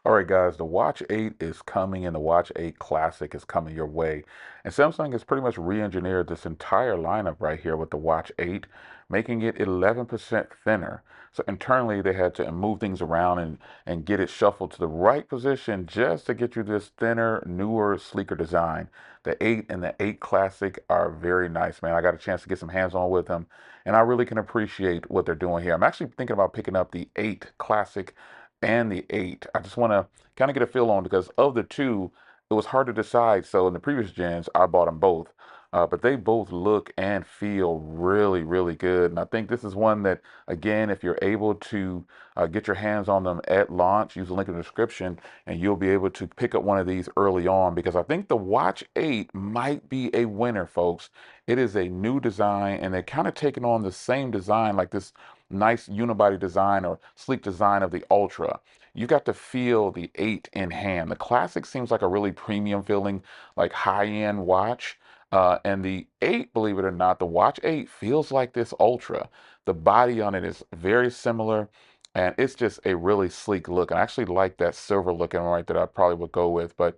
All right, guys, the Watch 8 is coming and the Watch 8 Classic is coming your way. And Samsung has pretty much re-engineered this entire lineup right here with the Watch 8, making it 11% thinner. So internally, they had to move things around and get it shuffled to the right position just to get you this thinner, newer, sleeker design. The 8 and the 8 Classic are very nice, man. I got a chance to get some hands-on with them, and I really can appreciate what they're doing here. I'm actually thinking about picking up the 8 Classic and the 8. I just want to kind of get a feel on because of the two, it was hard to decide. So in the previous gens, I bought them both. But they both look and feel really, really good. And I think this is one that, again, if you're able to get your hands on them at launch, use the link in the description, and you'll be able to pick up one of these early on because I think the Watch 8 might be a winner, folks. It is a new design, and they're kind of taking on the same design, like this nice unibody design or sleek design of the Ultra. You got to feel the 8 in hand. The Classic seems like a really premium feeling, like high-end watch. And the 8, believe it or not, the Watch 8 feels like this Ultra. The body on it is very similar, and it's just a really sleek look. And I actually like that silver looking right that I probably would go with. But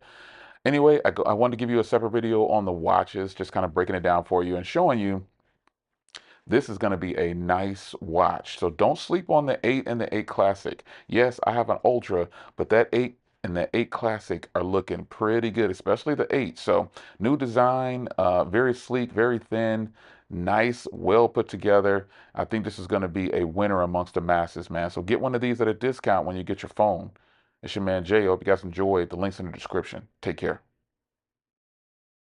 anyway, I wanted to give you a separate video on the watches, just kind of breaking it down for you and showing you this is going to be a nice watch. So don't sleep on the 8 and the 8 Classic. Yes, I have an Ultra, but that 8 and the 8 Classic are looking pretty good, especially the 8. So new design, very sleek, very thin, nice, well put together. I think this is going to be a winner amongst the masses, man. So get one of these at a discount when you get your phone. It's your man Jay. Hope you guys enjoyed. The link's in the description. Take care.